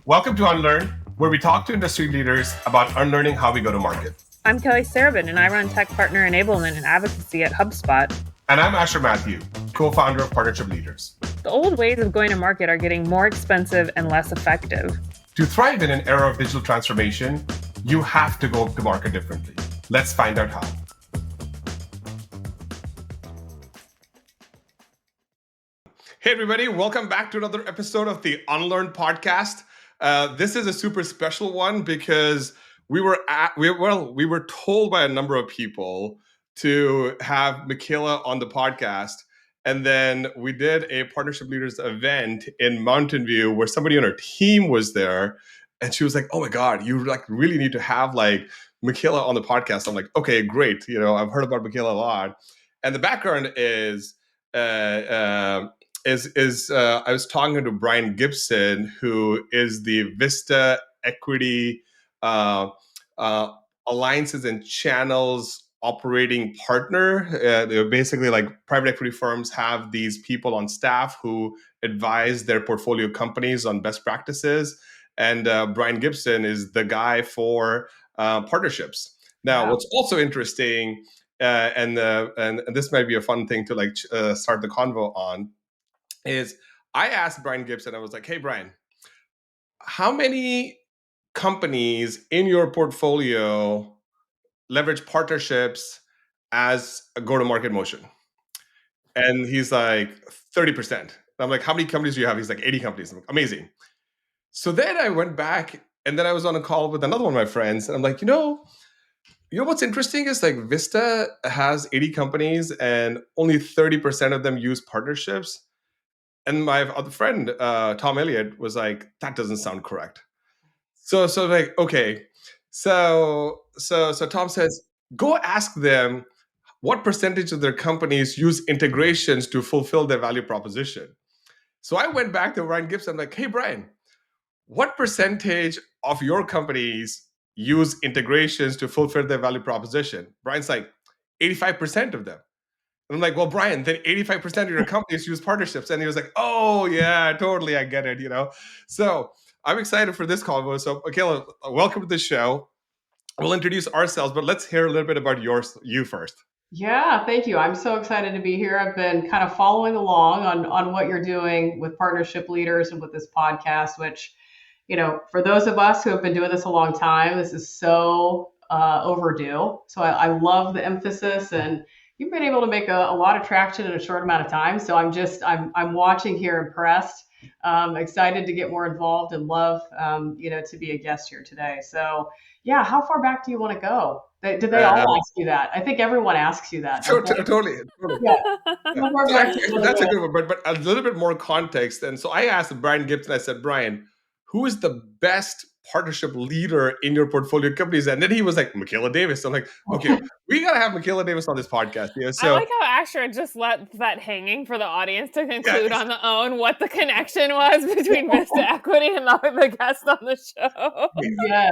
Welcome to Unlearn, where we talk to industry leaders about unlearning how we go to market. I'm Kelly Sarabyn, and I run tech partner enablement and advocacy at HubSpot. And I'm Mathew, co-founder of Partnership Leaders. The old ways of going to market are getting more expensive and less effective. To thrive in an era of digital transformation, you have to go to market differently. Let's find out how. Hey, everybody. Welcome back to another episode of the Unlearn podcast. This is a super special one because we were told by a number of people to have Mekaela on the podcast. And then we did a Partnership Leaders event in Mountain View where somebody on our team was there. And she was like, oh my God, you really need to have Mekaela on the podcast. I'm like, okay, great. I've heard about Mekaela a lot. And the background is I was talking to Brian Gibson, who is the VISTA Equity Alliances and Channels operating partner. They're basically private equity firms have these people on staff who advise their portfolio companies on best practices. And Brian Gibson is the guy for partnerships. Now, What's also interesting, and this might be a fun thing to start the convo on, is I asked Brian Gibson, I was like, hey, Brian, how many companies in your portfolio leverage partnerships as a go-to-market motion? And he's like, 30%. And I'm like, how many companies do you have? He's like, 80 companies. I'm like, amazing. So then I went back and then I was on a call with another one of my friends. And I'm like, you know what's interesting is VISTA has 80 companies and only 30% of them use partnerships. And my other friend, Tom Elliott, was like, that doesn't sound correct. So okay. So Tom says, go ask them what percentage of their companies use integrations to fulfill their value proposition. So I went back to Brian Gibson. I'm like, hey, Brian, what percentage of your companies use integrations to fulfill their value proposition? Brian's like, 85% of them. And I'm like, well, Brian, then 85% of your companies use partnerships. And he was like, oh, yeah, totally. I get it, So I'm excited for this convo. So, Mekaela, welcome to the show. We'll introduce ourselves, but let's hear a little bit about you first. Yeah, thank you. I'm so excited to be here. I've been kind of following along on what you're doing with Partnership Leaders and with this podcast, which, for those of us who have been doing this a long time, this is so overdue. So I love the emphasis, and you've been able to make a lot of traction in a short amount of time. So I'm watching here, impressed, excited to get more involved, and love, to be a guest here today. So yeah, how far back do you want to go? Did they all ask you that? I think everyone asks you that. Totally. Yeah. That's a good one, but a little bit more context. And so I asked Brian Gibson, I said, Brian, who is the best partnership leader in your portfolio companies? And then he was like, Mekaela Davis. I'm like, okay, we got to have Mekaela Davis on this podcast. So, I like how Asher just let that hanging for the audience to conclude on their own what the connection was between VISTA Equity and the guest on the show. Yes.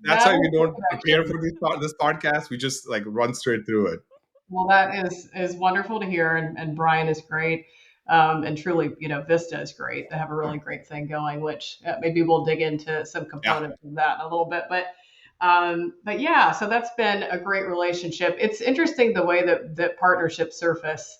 That's why we don't prepare for this podcast. We just run straight through it. Well, that is wonderful to hear. And Brian is great. And truly, VISTA is great. They have a really great thing going, which maybe we'll dig into some components of that in a little bit. But yeah, so that's been a great relationship. It's interesting the way that partnerships surface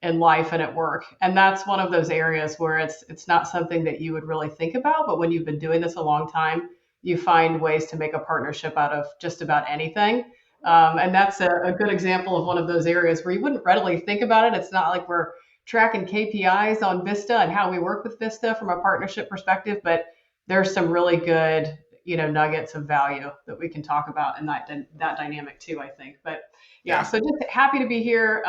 in life and at work. And that's one of those areas where it's not something that you would really think about. But when you've been doing this a long time, you find ways to make a partnership out of just about anything. And that's a good example of one of those areas where you wouldn't readily think about it. It's not like we're tracking KPIs on VISTA and how we work with VISTA from a partnership perspective, but there's some really good, nuggets of value that we can talk about in that dynamic too, I think. But yeah, so just happy to be here.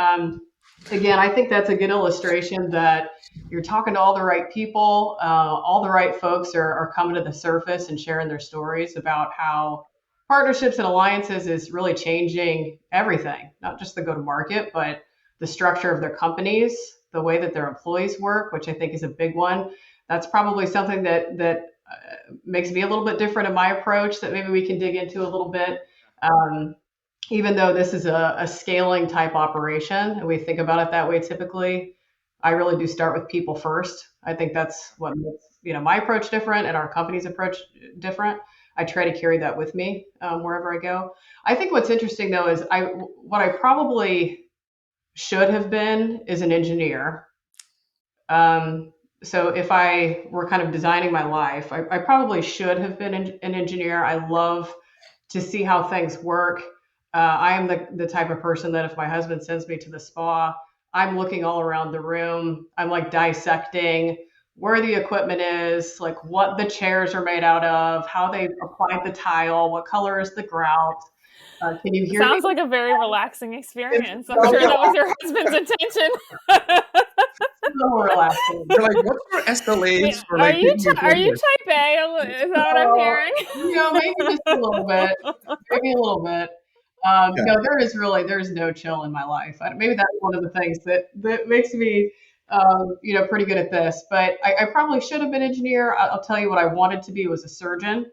Again, I think that's a good illustration that you're talking to all the right people, all the right folks are coming to the surface and sharing their stories about how partnerships and alliances is really changing everything, not just the go-to-market, but the structure of their companies, the way that their employees work, which I think is a big one. That's probably something that makes me a little bit different in my approach that maybe we can dig into a little bit. Even though this is a scaling type operation, and we think about it that way typically, I really do start with people first. I think that's what my approach different and our company's approach different. I try to carry that with me wherever I go. I think what's interesting though is what I probably should have been is an engineer. So if I were kind of designing my life, I probably should have been an engineer. I love to see how things work. I am the type of person that if my husband sends me to the spa, I'm looking all around the room. I'm like dissecting where the equipment is, like what the chairs are made out of, how they applied the tile, what color is the grout. Can you hear me? Sounds like a very relaxing experience. I'm sure that was your husband's intention. So relaxing. You're like, what's your SLAs for like? Are you type A? Is that what I'm hearing? Maybe just a little bit. Maybe a little bit. No, there's no chill in my life. Maybe that's one of the things that makes me, pretty good at this. But I probably should have been an engineer. I'll tell you what I wanted to be was a surgeon.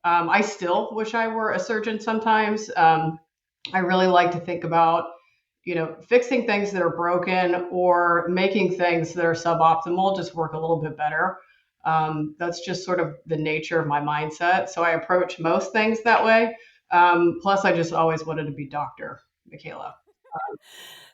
I still wish I were a surgeon sometimes. I really like to think about, fixing things that are broken or making things that are suboptimal just work a little bit better. That's just sort of the nature of my mindset. So I approach most things that way. Plus, I just always wanted to be Dr. Mekaela.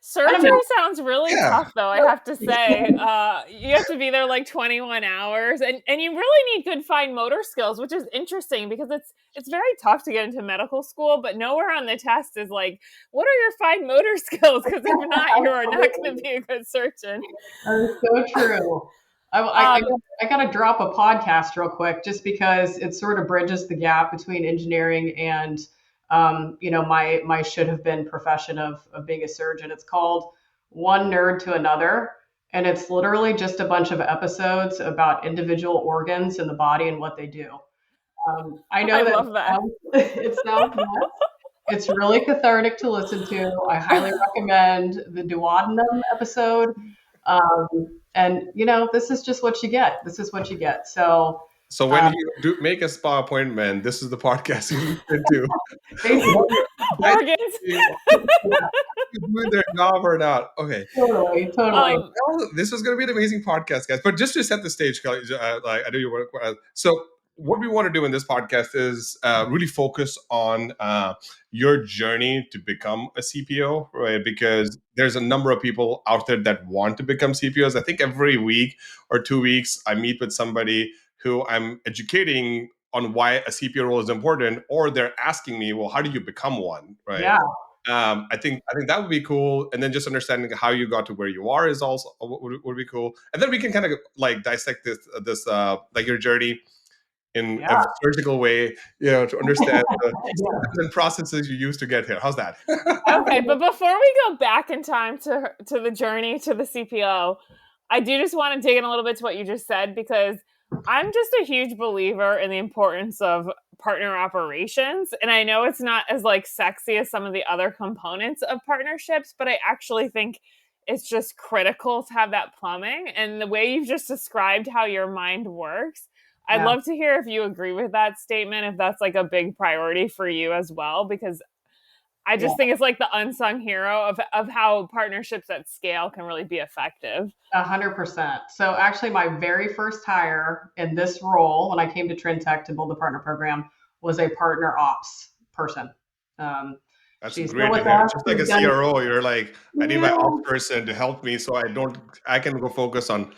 Surgery sounds really tough, though, I have to say. You have to be there like 21 hours, and you really need good fine motor skills, which is interesting because it's very tough to get into medical school, but nowhere on the test is like, what are your fine motor skills? Because if not, you are not going to be a good surgeon. That is so true. I got to drop a podcast real quick just because it sort of bridges the gap between engineering and my should have been profession of being a surgeon. It's called One Nerd to Another. And it's literally just a bunch of episodes about individual organs in the body and what they do. I know love that. It sounds nuts. It's really cathartic to listen to. I highly recommend the duodenum episode. And this is just what you get. This is what you get. So when you do make a spa appointment, this is the podcast you listen to. Organs. Doing their job or not. Okay. Totally. This is going to be an amazing podcast, guys. But just to set the stage, Kelly, I know you work. So what we want to do in this podcast is really focus on your journey to become a CPO, right? Because there's a number of people out there that want to become CPOs. I think every week or 2 weeks, I meet with somebody who I'm educating on why a CPO role is important, or they're asking me, well, how do you become one, right? Yeah. I think that would be cool. And then just understanding how you got to where you are is also would be cool. And then we can kind of like dissect this like your journey in a surgical way, to understand the processes you use to get here. How's that? Okay, but before we go back in time to the journey to the CPO, I do just want to dig in a little bit to what you just said, because I'm just a huge believer in the importance of partner operations. And I know it's not as like sexy as some of the other components of partnerships, but I actually think it's just critical to have that plumbing. And the way you've just described how your mind works, I'd love to hear if you agree with that statement, if that's like a big priority for you as well, because I just think it's like the unsung hero of how partnerships at scale can really be effective. 100%. So actually my very first hire in this role when I came to Trintech to build the partner program was a partner ops person. That's great. Just like a CRO, you're like, I need my ops person to help me so I can go focus on,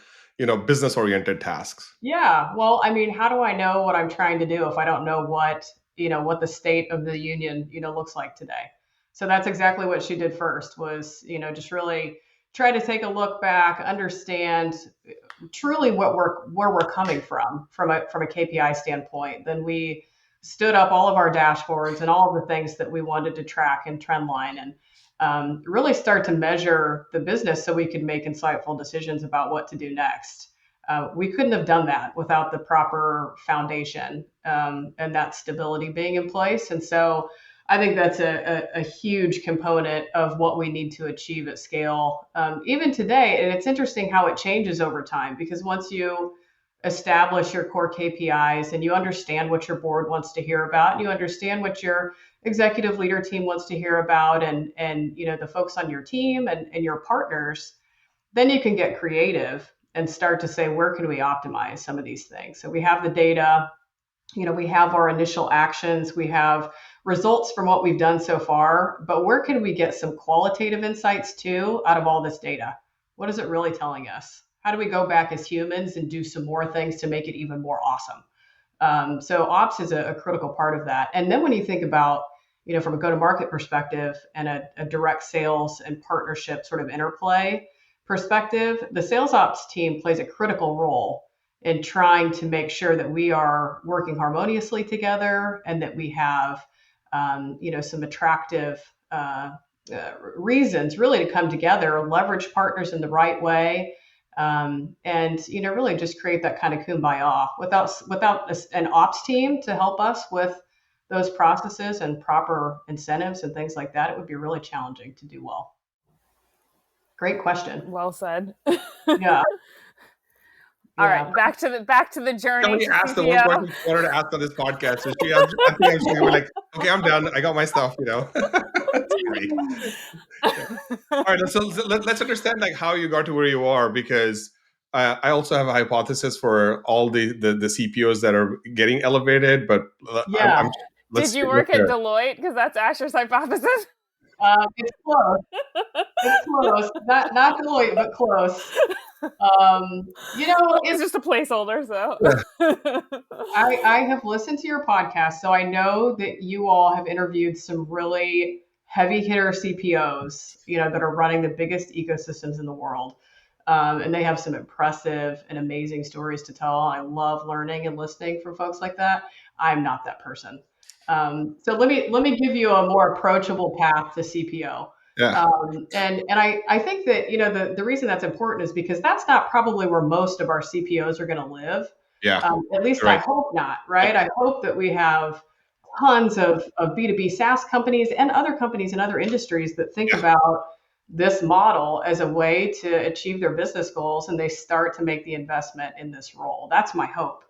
business oriented tasks. Yeah. Well, I mean, how do I know what I'm trying to do if I don't know what the state of the union, looks like today? So that's exactly what she did first was, just really try to take a look back, understand truly where we're coming from a KPI standpoint. Then we stood up all of our dashboards and all of the things that we wanted to track and trend line and really start to measure the business so we could make insightful decisions about what to do next. We couldn't have done that without the proper foundation and that stability being in place. And so I think that's a huge component of what we need to achieve at scale, even today. And it's interesting how it changes over time, because once you establish your core KPIs and you understand what your board wants to hear about, and you understand what your executive leader team wants to hear about, and the folks on your team and your partners, then you can get creative and start to say, where can we optimize some of these things? So we have the data, we have our initial actions, we have results from what we've done so far, but where can we get some qualitative insights too out of all this data? What is it really telling us? How do we go back as humans and do some more things to make it even more awesome? So ops is a critical part of that. And then when you think about, from a go-to-market perspective and a direct sales and partnership sort of interplay perspective, the sales ops team plays a critical role in trying to make sure that we are working harmoniously together and that we have, some attractive reasons really to come together, leverage partners in the right way, and really just create that kind of kumbaya. Without an ops team to help us with those processes and proper incentives and things like that, it would be really challenging to do well. Great question. Well said. Yeah. All right, back to the journey. Somebody asked the one question she wanted to ask on this podcast, so I think she was like, "Okay, I'm done. I got my stuff." That's great. All right, so let's understand like how you got to where you are, because I also have a hypothesis for all the CPOs that are getting elevated. But yeah, did you work at Deloitte? Because that's Asher's hypothesis. It's close. It's close. Not Deloitte, but close. It's just a placeholder. So I have listened to your podcast, so I know that you all have interviewed some really heavy hitter CPOs, that are running the biggest ecosystems in the world. And they have some impressive and amazing stories to tell. I love learning and listening from folks like that. I'm not that person. So let me give you a more approachable path to CPO. Yeah. And I think that, the reason that's important is because that's not probably where most of our CPOs are going to live. Yeah. At least right. I hope not, right? I hope that we have tons of B2B SaaS companies and other companies in other industries that think about this model as a way to achieve their business goals, and they start to make the investment in this role. That's my hope.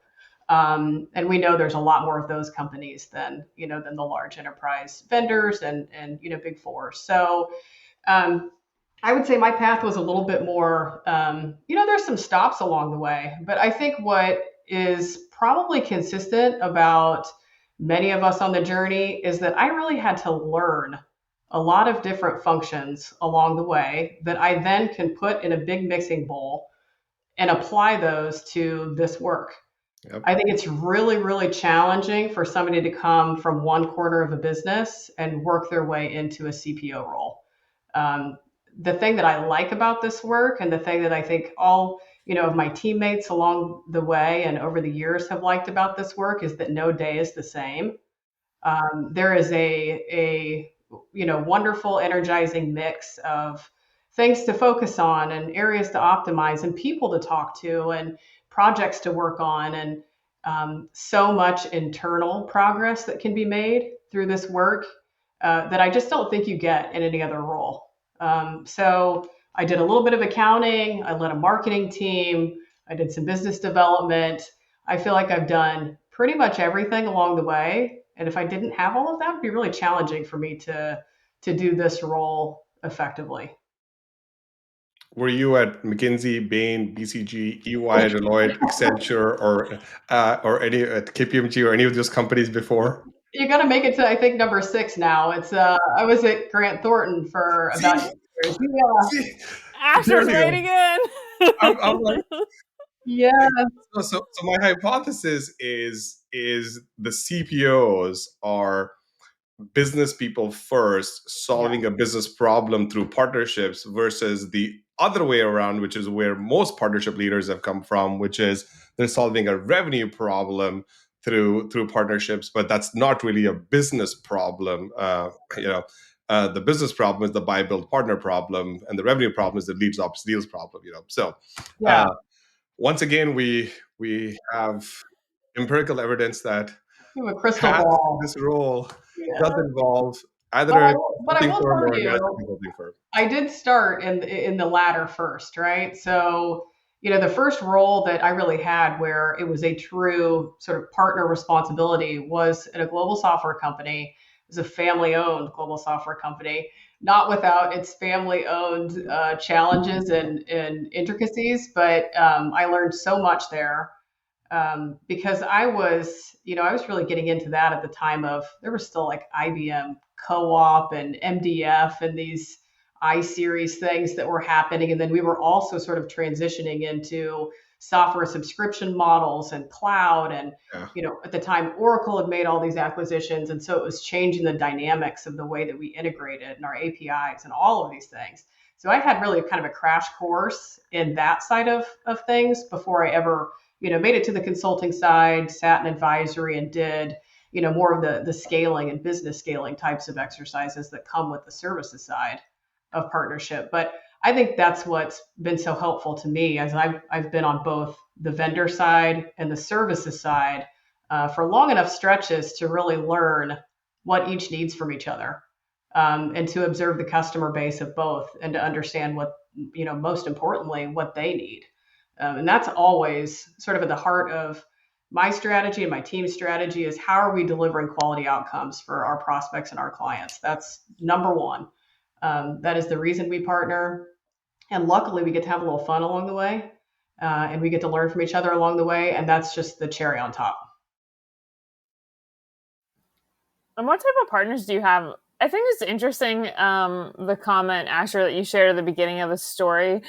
And we know there's a lot more of those companies than the large enterprise vendors and big fours. So I would say my path was a little bit more, there's some stops along the way, but I think what is probably consistent about many of us on the journey is that I really had to learn a lot of different functions along the way that I then can put in a big mixing bowl and apply those to this work. Yep. I think it's really, really challenging for somebody to come from one corner of a business and work their way into a CPO role. The thing that I like about this work, and the thing that I think all of my teammates along the way and over the years have liked about this work, is that no day is the same. There is a wonderful, energizing mix of things to focus on and areas to optimize and people to talk to and projects to work on, and so much internal progress that can be made through this work that I just don't think you get in any other role. So I did a little bit of accounting. I led a marketing team. I did some business development. I feel like I've done pretty much everything along the way. And if I didn't have all of that, it'd be really challenging for me to do this role effectively. Were you at McKinsey, Bain, BCG, EY, Deloitte, Accenture, or any at KPMG or any of those companies before? You got to make it to, I think, number 6 now. It's I was at Grant Thornton for about 8 years. Yeah. Asher's right again. I'm like, yeah. So my hypothesis is the CPOs are business people first, solving a business problem through partnerships, versus the other way around, which is where most partnership leaders have come from, which is they're solving a revenue problem through partnerships, but that's not really a business problem. The business problem is the buy, build, partner problem, and the revenue problem is the leads, ops, deals problem. So once again, we have empirical evidence that a crystal ball. This role does involve either a consulting firm or a management consulting firm. I did start in the latter first, right? So, the first role that I really had where it was a true sort of partner responsibility was at a global software company is a family-owned global software company, not without its family-owned challenges and intricacies. But I learned so much there because I was really getting into that at the time of there was still like IBM Co-op and MDF and these I-series things that were happening. And then we were also sort of transitioning into software subscription models and cloud. And, at the time, Oracle had made all these acquisitions. And so it was changing the dynamics of the way that we integrated and our APIs and all of these things. So I had really kind of a crash course in that side of things before I ever made it to the consulting side, sat in advisory and did, more of the scaling and business scaling types of exercises that come with the services side of partnership. But I think that's what's been so helpful to me as I've been on both the vendor side and the services side for long enough stretches to really learn what each needs from each other and to observe the customer base of both and to understand what, most importantly, what they need. And that's always sort of at the heart of my strategy and my team's strategy is how are we delivering quality outcomes for our prospects and our clients? That's number one. That is the reason we partner. And luckily, we get to have a little fun along the way and we get to learn from each other along the way. And that's just the cherry on top. And what type of partners do you have? I think it's interesting, the comment, Asher, that you shared at the beginning of the story.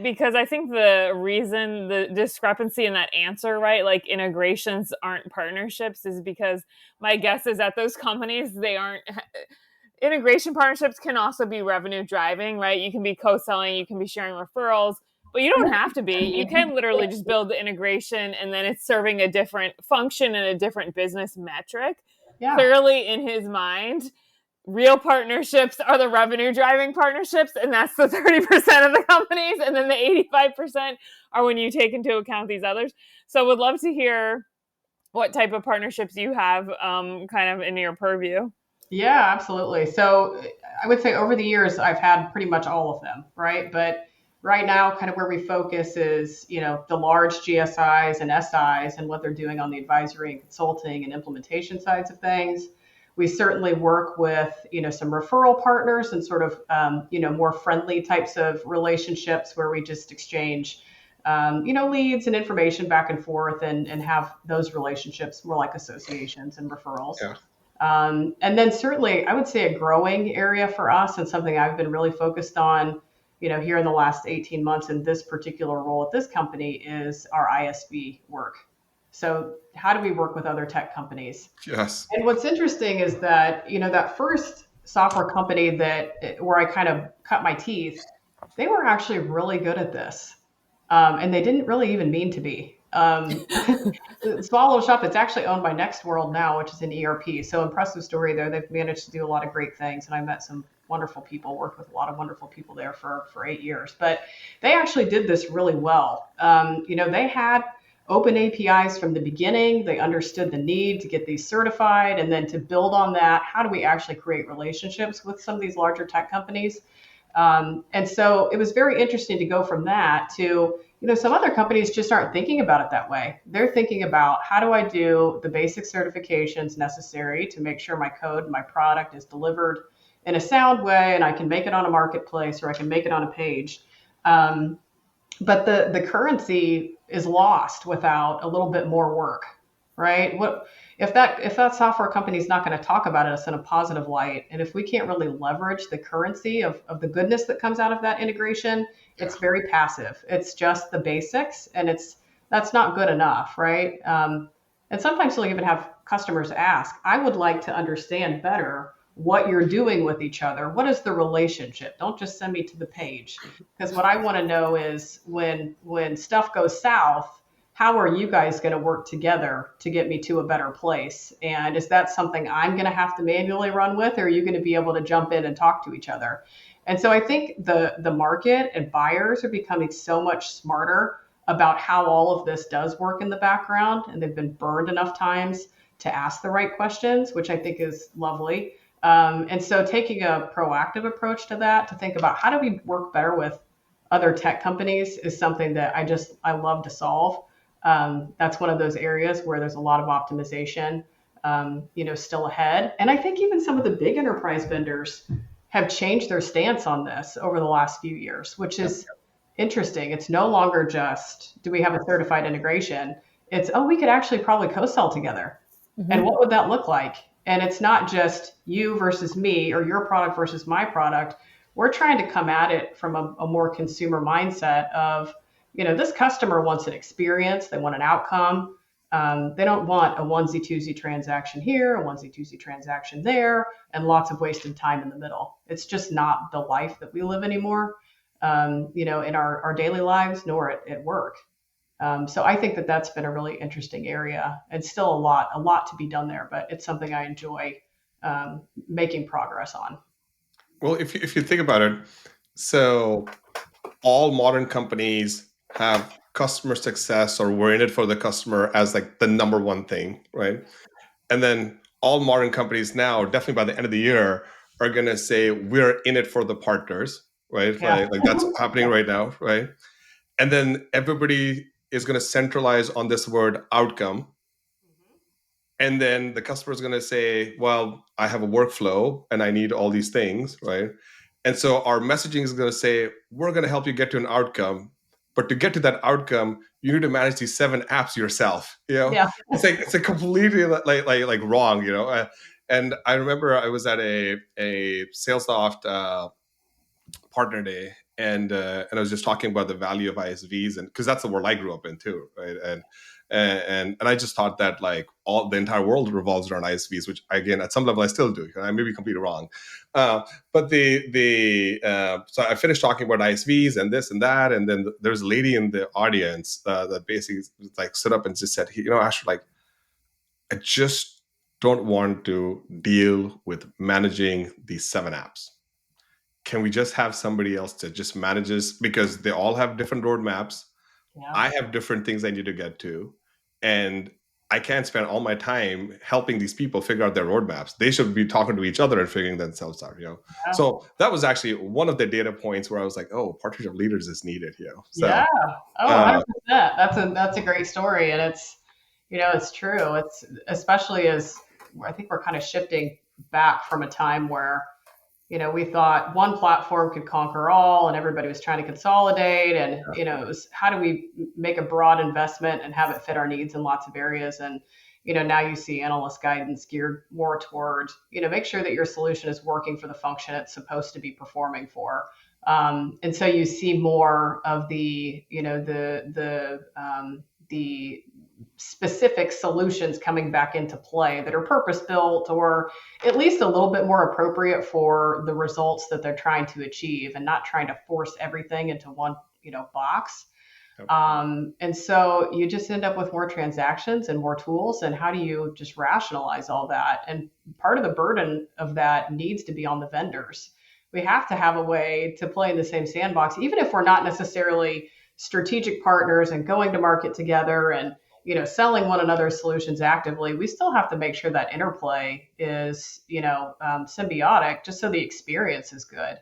Because I think the reason the discrepancy in that answer, right, like integrations aren't partnerships, is because my guess is that those companies, they aren't. Integration partnerships can also be revenue driving, right? You can be co-selling, you can be sharing referrals, but you don't have to be. You can literally just build the integration and then it's serving a different function and a different business metric. Yeah. Clearly, in his mind, real partnerships are the revenue driving partnerships, and that's the 30% of the companies, and then the 85% are when you take into account these others. So would love to hear what type of partnerships you have kind of in your purview. Yeah, absolutely. So I would say over the years, I've had pretty much all of them, right? But right now, kind of where we focus is, the large GSIs and SIs and what they're doing on the advisory and consulting and implementation sides of things. We certainly work with, some referral partners and sort of, more friendly types of relationships where we just exchange, leads and information back and forth and have those relationships more like associations and referrals. Yeah. And then certainly I would say a growing area for us and something I've been really focused on, here in the last 18 months in this particular role at this company is our ISV work. So how do we work with other tech companies? Yes. And what's interesting is that, that first software company where I kind of cut my teeth, they were actually really good at this. And they didn't really even mean to be. Small little shop that's actually owned by Next World now, which is an ERP. So impressive story there. They've managed to do a lot of great things. And I met some wonderful people, worked with a lot of wonderful people there for 8 years. But they actually did this really well. They had open APIs from the beginning. They understood the need to get these certified. And then to build on that, how do we actually create relationships with some of these larger tech companies? And so it was very interesting to go from that to, some other companies just aren't thinking about it that way. They're thinking about how do I do the basic certifications necessary to make sure my code and my product is delivered in a sound way and I can make it on a marketplace or I can make it on a page. But the currency is lost without a little bit more work, right? What if that software company is not going to talk about us in a positive light, and if we can't really leverage the currency of the goodness that comes out of that integration, it's very passive. It's just the basics, and that's not good enough, right? And sometimes you'll even have customers ask, I would like to understand better what you're doing with each other. What is the relationship? Don't just send me to the page. Because what I want to know is when stuff goes south, how are you guys going to work together to get me to a better place? And is that something I'm going to have to manually run with, or are you going to be able to jump in and talk to each other? And so I think the market and buyers are becoming so much smarter about how all of this does work in the background. And they've been burned enough times to ask the right questions, which I think is lovely. And so taking a proactive approach to that, to think about how do we work better with other tech companies is something that I love to solve. That's one of those areas where there's a lot of optimization. still ahead. And I think even some of the big enterprise vendors have changed their stance on this over the last few years, which is interesting. It's no longer just, do we have a certified integration? It's, oh, we could actually probably co-sell together. And what would that look like? And it's not just you versus me or your product versus my product. We're trying to come at it from a more consumer mindset of, this customer wants an experience, they want an outcome. They don't want a onesie twosie transaction here, a onesie twosie transaction there, and lots of wasted time in the middle. It's just not the life that we live anymore, in our daily lives, nor at work. So I think that that's been a really interesting area, and still a lot to be done there, but it's something I enjoy making progress on. Well, if you think about it, so all modern companies have customer success, or we're in it for the customer as like the number one thing, right? And then all modern companies now, definitely by the end of the year, are going to say we're in it for the partners, right? Yeah. Like that's happening right now, right? And then everybody is going to centralize on this word outcome. And then the customer is going to say, well, I have a workflow and I need all these things, right? And so our messaging is going to say, we're going to help you get to an outcome. But to get to that outcome, you need to manage these 7 apps yourself. Yeah. It's like completely like wrong. And I remember I was at a SalesLoft partner day, and I was just talking about the value of ISVs, and because that's the world I grew up in too, right? And I just thought that like all the entire world revolves around ISVs, which again at some level I still do. I may be completely wrong, but so I finished talking about ISVs and this and that, and then there's a lady in the audience that basically like stood up and just said, Asher, like I just don't want to deal with managing these 7 apps. Can we just have somebody else that just manages, because they all have different roadmaps. Yeah. I have different things I need to get to, and I can't spend all my time helping these people figure out their roadmaps. They should be talking to each other and figuring themselves out. Yeah. So that was actually one of the data points where I was like, oh, partnership leaders is needed. So, yeah. Oh, 100%. That's a great story, and it's true. It's especially as I think we're kind of shifting back from a time where we thought one platform could conquer all and everybody was trying to consolidate. And, it was, how do we make a broad investment and have it fit our needs in lots of areas? And, now you see analyst guidance geared more toward, make sure that your solution is working for the function it's supposed to be performing for. And so you see more of the specific solutions coming back into play that are purpose built, or at least a little bit more appropriate for the results that they're trying to achieve, and not trying to force everything into one box. And so you just end up with more transactions and more tools. And how do you just rationalize all that? And part of the burden of that needs to be on the vendors. We have to have a way to play in the same sandbox, even if we're not necessarily strategic partners and going to market together and selling one another's solutions actively. We still have to make sure that interplay is symbiotic, just so the experience is good.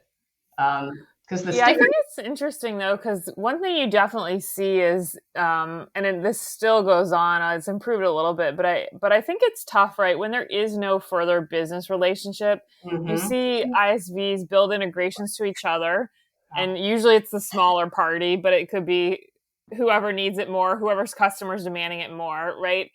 I think it's interesting though, because one thing you definitely see is, this still goes on. It's improved a little bit, but I think it's tough, right? When there is no further business relationship, you see ISVs build integrations to each other, and usually it's the smaller party, but it could be whoever needs it more, whoever's customer's demanding it more, right?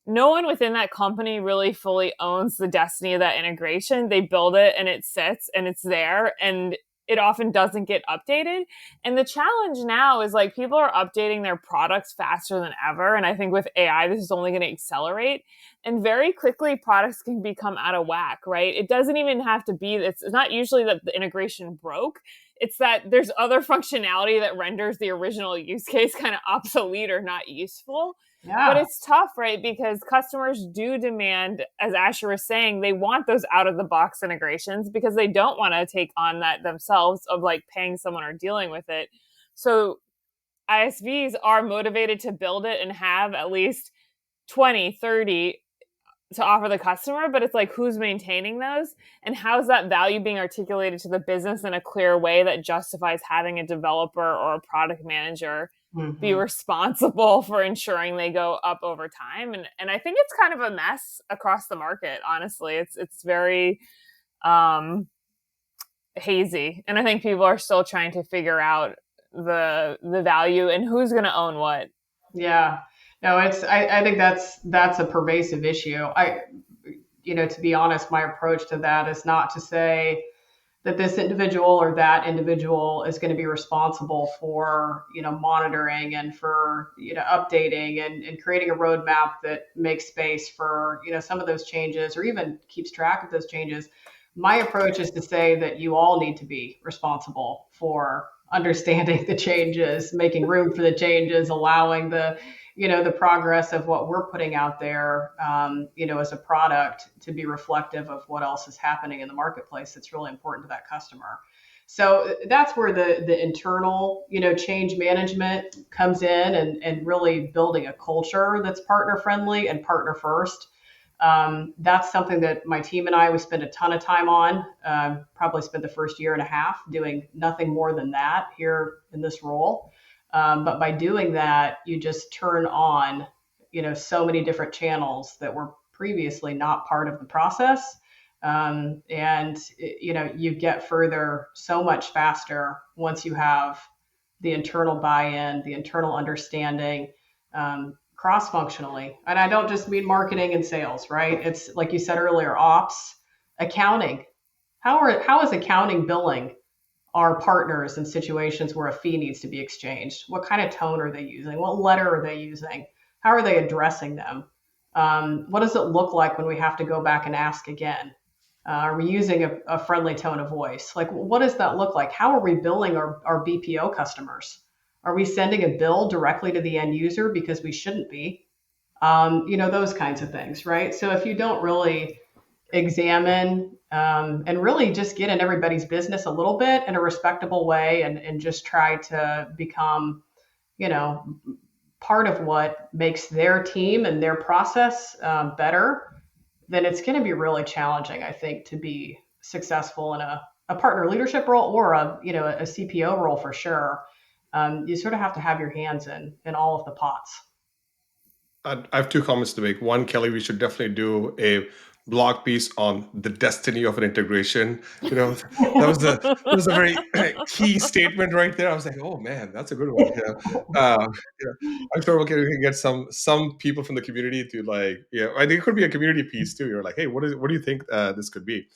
No one within that company really fully owns the destiny of that integration. They build it and it sits and it's there, and it often doesn't get updated. And the challenge now is like people are updating their products faster than ever. And I think with AI, this is only going to accelerate. And very quickly, products can become out of whack, right? It doesn't even have to be, it's not usually that the integration broke. It's that there's other functionality that renders the original use case kind of obsolete or not useful. Yeah. But it's tough, right? Because customers do demand, as Asher was saying, they want those out-of-the-box integrations because they don't want to take on that themselves of like paying someone or dealing with it. So ISVs are motivated to build it and have at least 20, 30 to offer the customer, but it's like, who's maintaining those? And how's that value being articulated to the business in a clear way that justifies having a developer or a product manager be responsible for ensuring they go up over time. And I think it's kind of a mess across the market, honestly. It's very hazy. And I think people are still trying to figure out the value and who's going to own what. Yeah. No, I think that's a pervasive issue. To be honest, my approach to that is not to say that this individual or that individual is going to be responsible for, monitoring and for, updating and creating a roadmap that makes space for, some of those changes or even keeps track of those changes. My approach is to say that you all need to be responsible for understanding the changes, making room for the changes, allowing the progress of what we're putting out there, as a product to be reflective of what else is happening in the marketplace that's really important to that customer. So that's where the internal, change management comes in and really building a culture that's partner friendly and partner first. That's something that my team and I, we spend a ton of time on, probably spent the first year and a half doing nothing more than that here in this role. But by doing that, you just turn on, so many different channels that were previously not part of the process. You get further so much faster once you have the internal buy-in, the internal understanding, cross-functionally. And I don't just mean marketing and sales, right? It's like you said earlier, ops, accounting. How is accounting billing our partners in situations where a fee needs to be exchanged? What kind of tone are they using? What letter are they using? How are they addressing them? What does it look like when we have to go back and ask again? Are we using a friendly tone of voice? Like, what does that look like? How are we billing our BPO customers? Are we sending a bill directly to the end user because we shouldn't be? Those kinds of things, right? So if you don't really examine and really just get in everybody's business a little bit in a respectable way and just try to become, part of what makes their team and their process better, then it's going to be really challenging, I think, to be successful in a partner leadership role or a CPO role for sure. You sort of have to have your hands in all of the pots. I have two comments to make. One, Kelly, we should definitely do a blog piece on the destiny of an integration. That was a very key statement right there. I was like, oh man, that's a good one. I'm sure we can get some people from the community to I think it could be a community piece too. You're like, hey, what do you think this could be?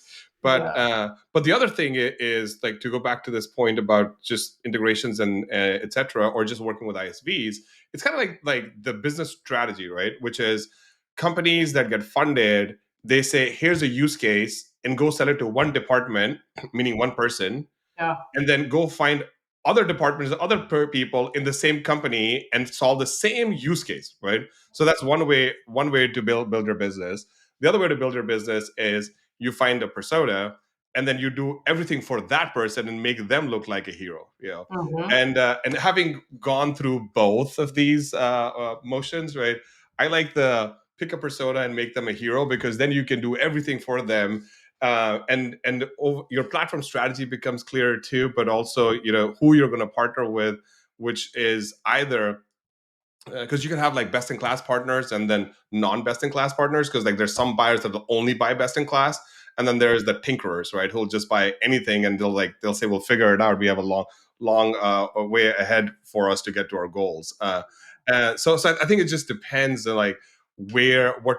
But the other thing is like to go back to this point about just integrations and et cetera, or just working with ISVs. It's kind of like the business strategy, right? Which is companies that get funded, they say, here's a use case and go sell it to one department, meaning one person, and then go find other departments, other people in the same company and solve the same use case, right? So that's one way to build your business. The other way to build your business is you find a persona and then you do everything for that person and make them look like a hero, and having gone through both of these motions, right, I like the pick a persona and make them a hero, because then you can do everything for them, and your platform strategy becomes clearer too, but also who you're going to partner with, which is either because you can have like best in class partners and then non best in class partners, because like there's some buyers that will only buy best in class, and then there's the tinkerers, right, who'll just buy anything and they'll say we'll figure it out. We have a long way ahead for us to get to our goals. So I think it just depends on like what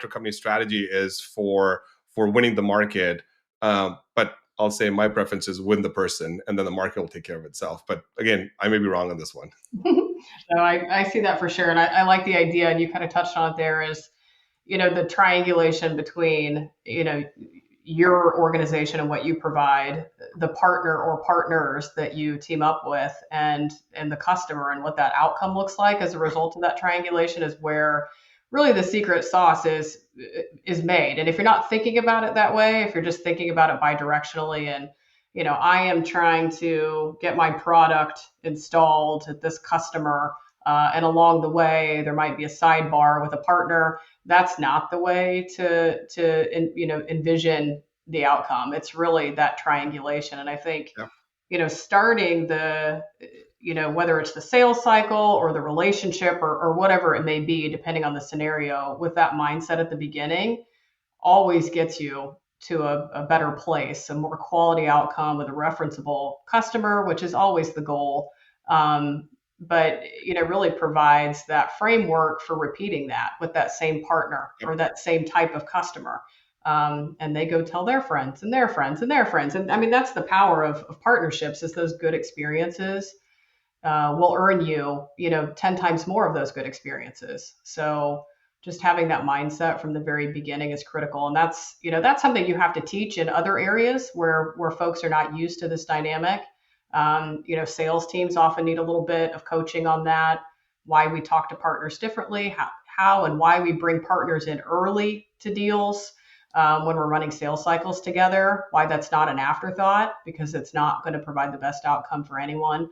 your company's strategy is for winning the market. But I'll say my preference is win the person, and then the market will take care of itself. But again, I may be wrong on this one. No, I see that for sure. And I like the idea, and you kind of touched on it there, is, the triangulation between, your organization and what you provide, the partner or partners that you team up with, and the customer, and what that outcome looks like as a result of that triangulation is where really the secret sauce is made. And if you're not thinking about it that way, if you're just thinking about it bidirectionally and, I am trying to get my product installed at this customer, and along the way, there might be a sidebar with a partner. That's not the way to envision the outcome. It's really that triangulation. And I think, starting whether it's the sales cycle or the relationship or whatever it may be, depending on the scenario, with that mindset at the beginning, always gets you to a better place, a more quality outcome with a referenceable customer, which is always the goal. But really provides that framework for repeating that with that same partner or that same type of customer. And they go tell their friends and their friends and their friends. And I mean, that's the power of partnerships, is those good experiences will earn you, 10 times more of those good experiences. So just having that mindset from the very beginning is critical. And that's something you have to teach in other areas where folks are not used to this dynamic. Sales teams often need a little bit of coaching on that, why we talk to partners differently, how and why we bring partners in early to deals when we're running sales cycles together, why that's not an afterthought, because it's not going to provide the best outcome for anyone.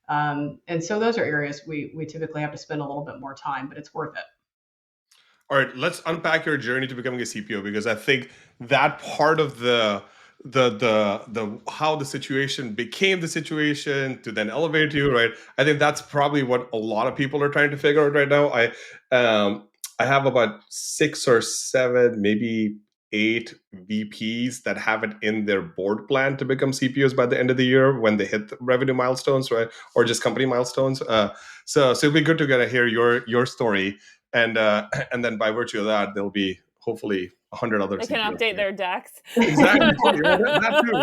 And so those are areas we typically have to spend a little bit more time, but it's worth it. All right, let's unpack your journey to becoming a CPO, because I think that part of the how the situation became the situation to then elevate you, right? I think that's probably what a lot of people are trying to figure out right now. I have about 6 or 7, maybe 8 VPs that have it in their board plan to become CPOs by the end of the year when they hit the revenue milestones, right? Or just company milestones. So it'd be good to get to hear your story. And then by virtue of that, there'll be hopefully 100 other. They can CPOs update their decks. Exactly. That too,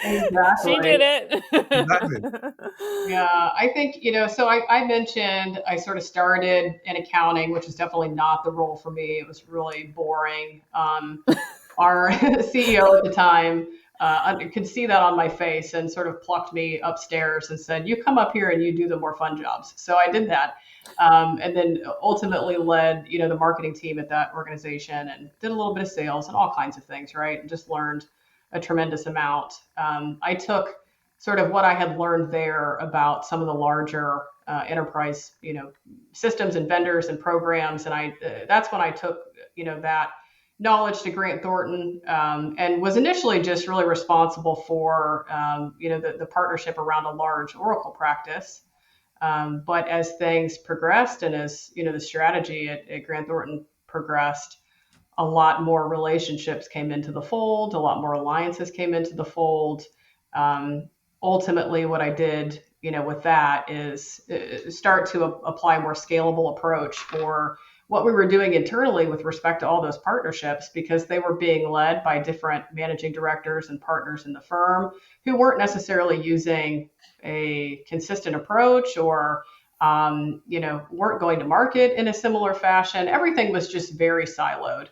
Exactly. She did it. Exactly. Yeah, I think, so I mentioned I sort of started in accounting, which is definitely not the role for me. It was really boring. Our CEO at the time could see that on my face and sort of plucked me upstairs and said, you come up here and you do the more fun jobs. So I did that. And then ultimately led, the marketing team at that organization and did a little bit of sales and all kinds of things, right? And just learned a tremendous amount. I took sort of what I had learned there about some of the larger enterprise, systems and vendors and programs. And that's when I took, that knowledge to Grant Thornton, and was initially just really responsible for, the partnership around a large Oracle practice. But as things progressed and as, the strategy at Grant Thornton progressed, a lot more relationships came into the fold, a lot more alliances came into the fold. Ultimately, what I did, with that is start to apply a more scalable approach for what we were doing internally with respect to all those partnerships, because they were being led by different managing directors and partners in the firm who weren't necessarily using a consistent approach or, weren't going to market in a similar fashion. Everything was just very siloed.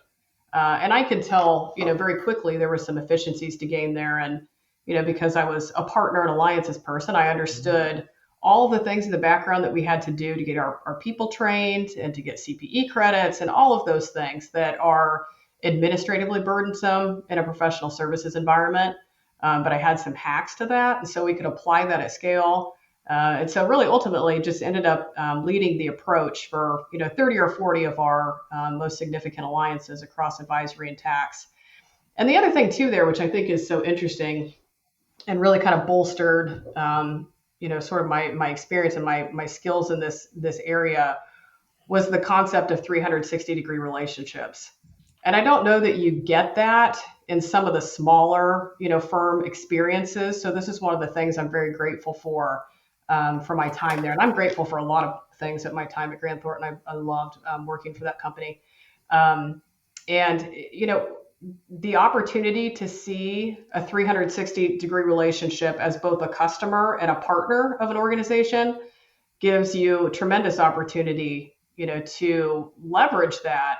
And I could tell, very quickly there were some efficiencies to gain there. And, because I was a partner and alliances person, I understood all the things in the background that we had to do to get our people trained and to get CPE credits and all of those things that are administratively burdensome in a professional services environment. But I had some hacks to that. And so we could apply that at scale. And so really ultimately just ended up leading the approach for 30 or 40 of our most significant alliances across advisory and tax. And the other thing too there, which I think is so interesting and really kind of bolstered sort of my experience and my skills in this area, was the concept of 360-degree relationships. And I don't know that you get that in some of the smaller firm experiences. So this is one of the things I'm very grateful for my time there. And I'm grateful for a lot of things at my time at Grant Thornton. I loved working for that company. The opportunity to see a 360-degree relationship as both a customer and a partner of an organization gives you a tremendous opportunity, to leverage that,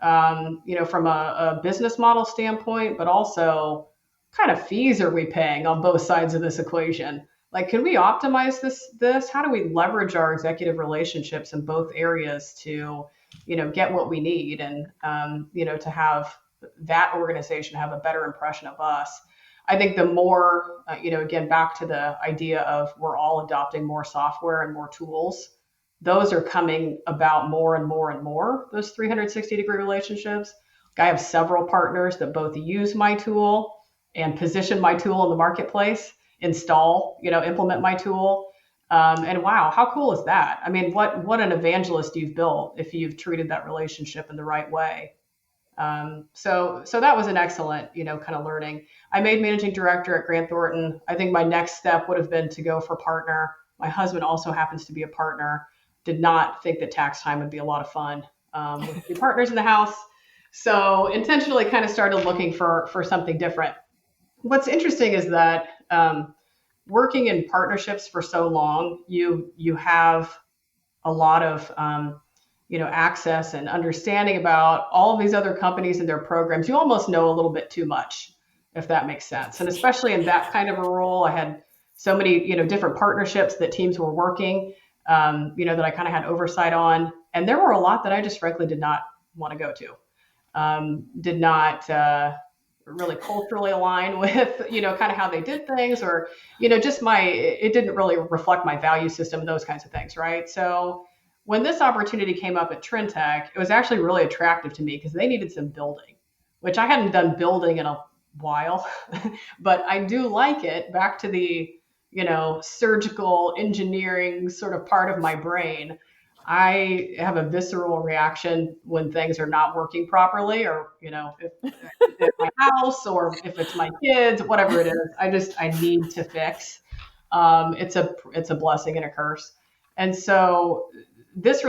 from a business model standpoint, but also kind of fees are we paying on both sides of this equation? Like, can we optimize this? How do we leverage our executive relationships in both areas to, get what we need and, to have that organization have a better impression of us? I think the more, again, back to the idea of we're all adopting more software and more tools, those are coming about more and more and more, those 360-degree relationships. I have several partners that both use my tool and position my tool in the marketplace, implement my tool. And wow, how cool is that? I mean, what an evangelist you've built if you've treated that relationship in the right way. So that was an excellent, kind of learning. I made managing director at Grant Thornton. I think my next step would have been to go for partner. My husband also happens to be a partner. Did not think that tax time would be a lot of fun with two partners in the house. So intentionally kind of started looking for something different. What's interesting is that working in partnerships for so long, you have a lot of access and understanding about all of these other companies and their programs. You almost know a little bit too much, if that makes sense. And especially in that kind of a role, I had so many different partnerships that teams were working, that I kind of had oversight on, and there were a lot that I just frankly did not want to go to. Did not really culturally align with kind of how they did things, or just it didn't really reflect my value system and those kinds of things, right? So when this opportunity came up at Trintech, it was actually really attractive to me because they needed some building, which I hadn't done building in a while, but I do like it. Back to the surgical engineering sort of part of my brain. I have a visceral reaction when things are not working properly, or if it's my house or if it's my kids, whatever it is. I need to fix. It's a blessing and a curse. And so this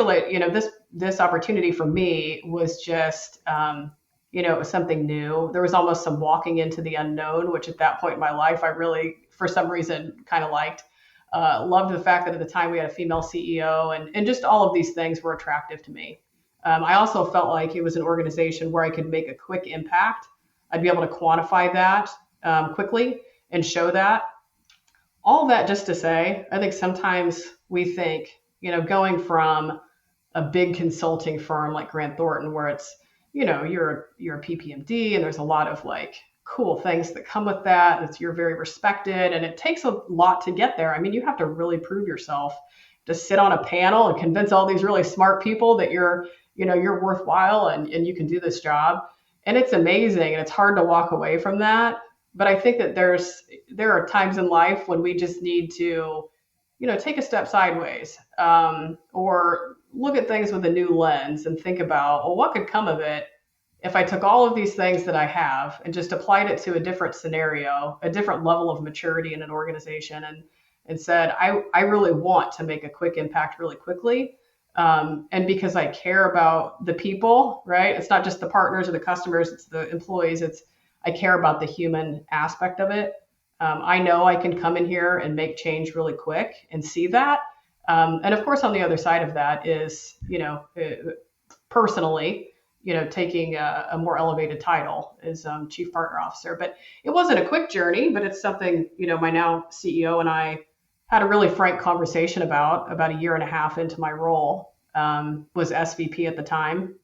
opportunity for me was just it was something new. There was almost some walking into the unknown, which at that point in my life I really, for some reason, kind of liked. Loved the fact that at the time we had a female CEO, and just all of these things were attractive to me. I also felt like it was an organization where I could make a quick impact. I'd be able to quantify that quickly and show that. All that just to say, I think sometimes we think, going from a big consulting firm like Grant Thornton, where it's, you're a PPMD and there's a lot of like cool things that come with that. You're very respected, and it takes a lot to get there. I mean, you have to really prove yourself to sit on a panel and convince all these really smart people that you're worthwhile and you can do this job. And it's amazing, and it's hard to walk away from that. But I think that there are times in life when we just need to, take a step sideways, or look at things with a new lens and think about, well, what could come of it if I took all of these things that I have and just applied it to a different scenario, a different level of maturity in an organization, and said, I really want to make a quick impact really quickly. And because I care about the people, right? It's not just the partners or the customers, it's the employees. I care about the human aspect of it. I know I can come in here and make change really quick and see that. And of course, on the other side of that is, personally, taking a more elevated title as Chief Partner Officer. But it wasn't a quick journey, but it's something, my now CEO and I had a really frank conversation about a year and a half into my role, was SVP at the time.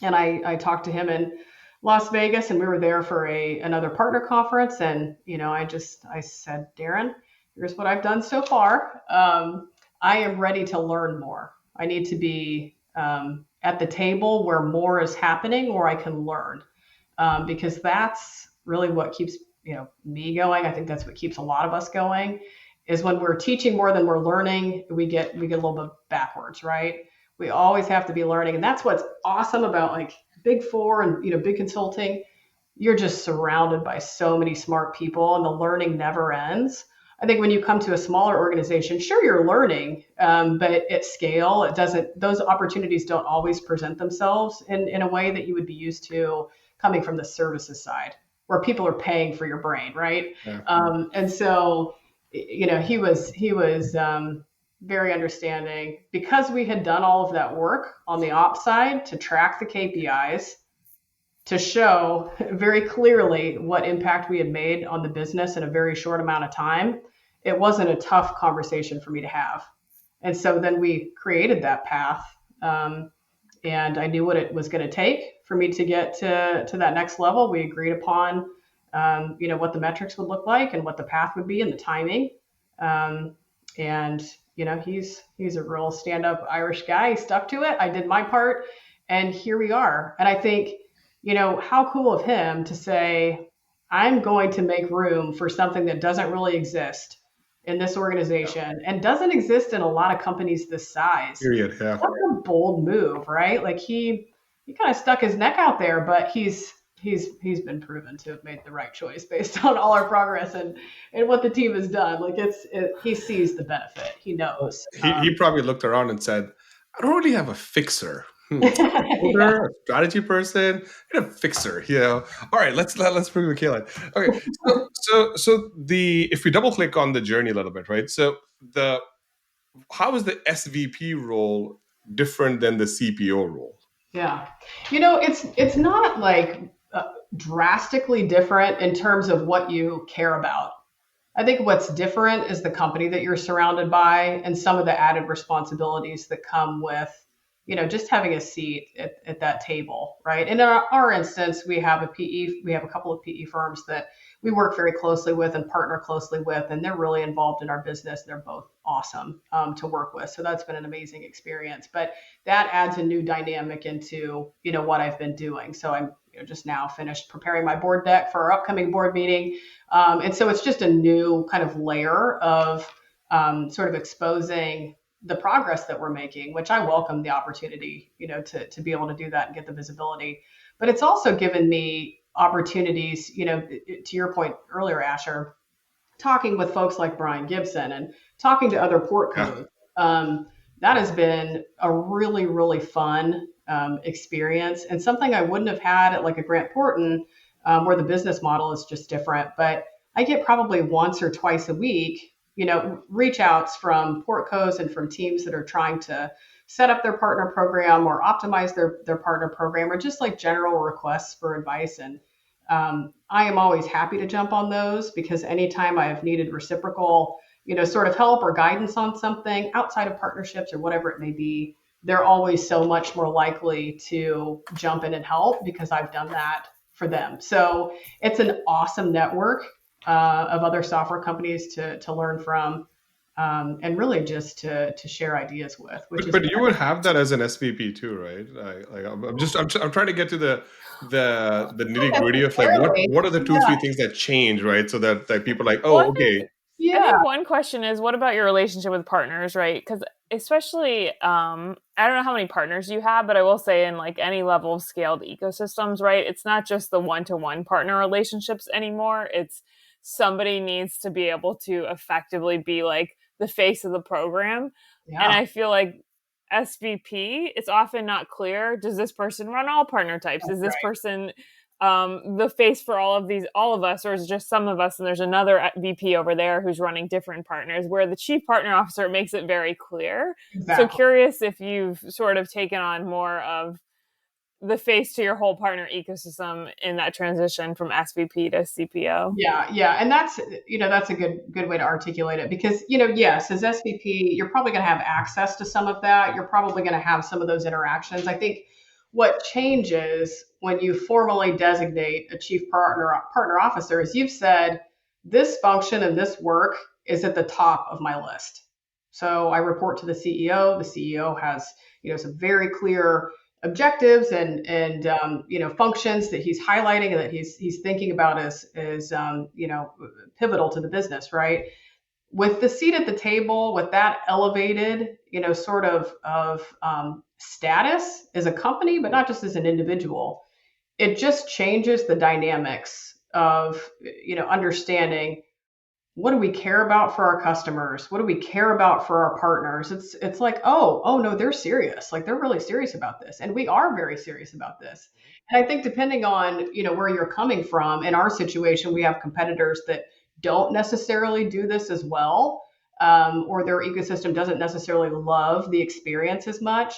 And I talked to him in Las Vegas, and we were there for another partner conference. And, I said, Darren, here's what I've done so far. I am ready to learn more. I need to be at the table where more is happening, where I can learn, because that's really what keeps me going. I think that's what keeps a lot of us going, is when we're teaching more than we're learning, we get a little bit backwards, right? We always have to be learning, and that's what's awesome about like Big Four and big consulting. You're just surrounded by so many smart people, and the learning never ends. I think when you come to a smaller organization, sure, you're learning, but at scale, those opportunities don't always present themselves in a way that you would be used to coming from the services side, where people are paying for your brain, right? Yeah. And so, he was very understanding, because we had done all of that work on the ops side to track the KPIs, to show very clearly what impact we had made on the business in a very short amount of time. It wasn't a tough conversation for me to have. And so then we created that path. And I knew what it was going to take for me to get to that next level. We agreed upon, what the metrics would look like and what the path would be and the timing. And he's a real stand-up Irish guy. He stuck to it. I did my part, and here we are. And I think, how cool of him to say, I'm going to make room for something that doesn't really exist. in this organization and doesn't exist in a lot of companies this size. Period. Yeah. That's a bold move, right? Like he kind of stuck his neck out there, but he's been proven to have made the right choice based on all our progress and what the team has done. Like he sees the benefit. He knows. He probably looked around and said, I don't really have a fixer. Yeah. A strategy person, and a fixer. All right, let's bring Mekaela. Okay, so the if we double click on the journey a little bit, right? So how is the SVP role different than the CPO role? Yeah, it's not like drastically different in terms of what you care about. I think what's different is the company that you're surrounded by and some of the added responsibilities that come with, just having a seat at that table, right? And in our instance, we have a couple of PE firms that we work very closely with and partner closely with, and they're really involved in our business. They're both awesome to work with. So that's been an amazing experience. But that adds a new dynamic into, what I've been doing. So I'm just now finished preparing my board deck for our upcoming board meeting. And so it's just a new kind of layer of sort of exposing the progress that we're making, which I welcome the opportunity, to be able to do that and get the visibility. But it's also given me opportunities, to your point earlier, Asher, talking with folks like Brian Gibson and talking to other port codes. That has been a really, really fun experience and something I wouldn't have had at like a Grant Thornton, where the business model is just different. But I get probably once or twice a week, reach outs from portcos and from teams that are trying to set up their partner program or optimize their partner program, or just like general requests for advice. And I am always happy to jump on those, because anytime I have needed reciprocal, sort of help or guidance on something outside of partnerships or whatever it may be, they're always so much more likely to jump in and help because I've done that for them. So it's an awesome network of other software companies to learn from, and really just to share ideas with. But you would have that as an SVP too, right? I'm trying to get to the nitty gritty of like what are the two, three things that change, right? So that people are like, oh, okay. I think one question is, what about your relationship with partners, right? Because especially, I don't know how many partners you have, but I will say in like any level of scaled ecosystems, right? It's not just the one-to-one partner relationships anymore. It's somebody needs to be able to effectively be like the face of the program. Yeah. And I feel like SVP, it's often not clear. Does this person run all partner types? Is this person the face for all of us, or is it just some of us? And there's another VP over there who's running different partners, where the chief partner officer makes it very clear. Exactly. So curious if you've sort of taken on more of the face to your whole partner ecosystem in that transition from SVP to CPO. Yeah. And that's a good way to articulate it, because, yes, as SVP, you're probably going to have access to some of that. You're probably going to have some of those interactions. I think what changes when you formally designate a chief partner officer is you've said, this function and this work is at the top of my list. So I report to the CEO. The CEO has, some very clear objectives and functions that he's highlighting and that he's thinking about as pivotal to the business, right? With the seat at the table, with that elevated, sort of status as a company, but not just as an individual, it just changes the dynamics of, understanding, what do we care about for our customers? What do we care about for our partners? It's like, oh no, they're serious. Like, they're really serious about this. And we are very serious about this. And I think depending on, where you're coming from, in our situation, we have competitors that don't necessarily do this as well, or their ecosystem doesn't necessarily love the experience as much.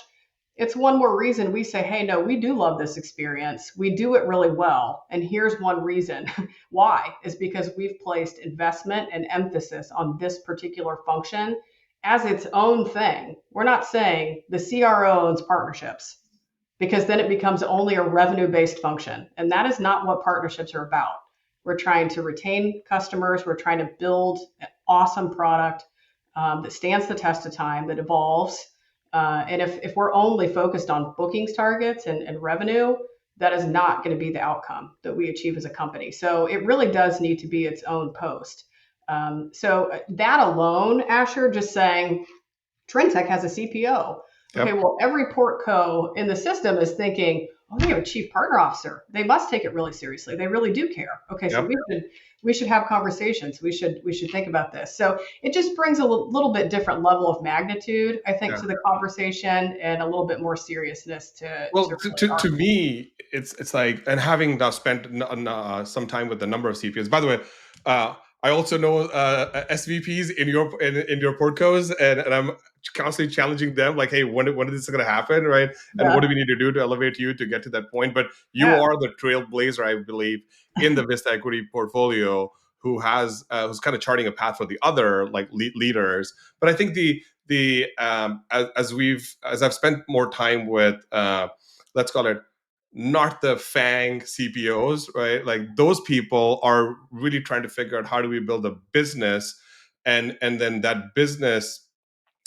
It's one more reason we say, hey, no, we do love this experience. We do it really well. And here's one reason why, is because we've placed investment and emphasis on this particular function as its own thing. We're not saying the CRO owns partnerships, because then it becomes only a revenue-based function. And that is not what partnerships are about. We're trying to retain customers. We're trying to build an awesome product that stands the test of time, that evolves. And if we're only focused on bookings targets and revenue, that is not going to be the outcome that we achieve as a company. So it really does need to be its own post. So that alone, Asher, just saying Trintech has a CPO. Okay, Yep. well, every portco in the system is thinking, oh, they have a chief partner officer. They must take it really seriously. They really do care. Okay, so Yep. we should have conversations. We should think about this. So it just brings a little bit different level of magnitude, I think, Yeah. to the conversation and a little bit more seriousness to Well, really to our. me, it's like, and having now spent some time with the number of CPOs. By the way, I also know SVPs in your portcos, and I'm constantly challenging them, like, hey, when is this going to happen, right? And what Yeah, do we need to do to elevate you to get to that point? But you yeah, are the trailblazer, I believe, in the VISTA Equity portfolio, who's kind of charting a path for the other like leaders. But I think as I've spent more time with let's call it not the FANG CPOs, right? Like those people are really trying to figure out how do we build a business, and then that business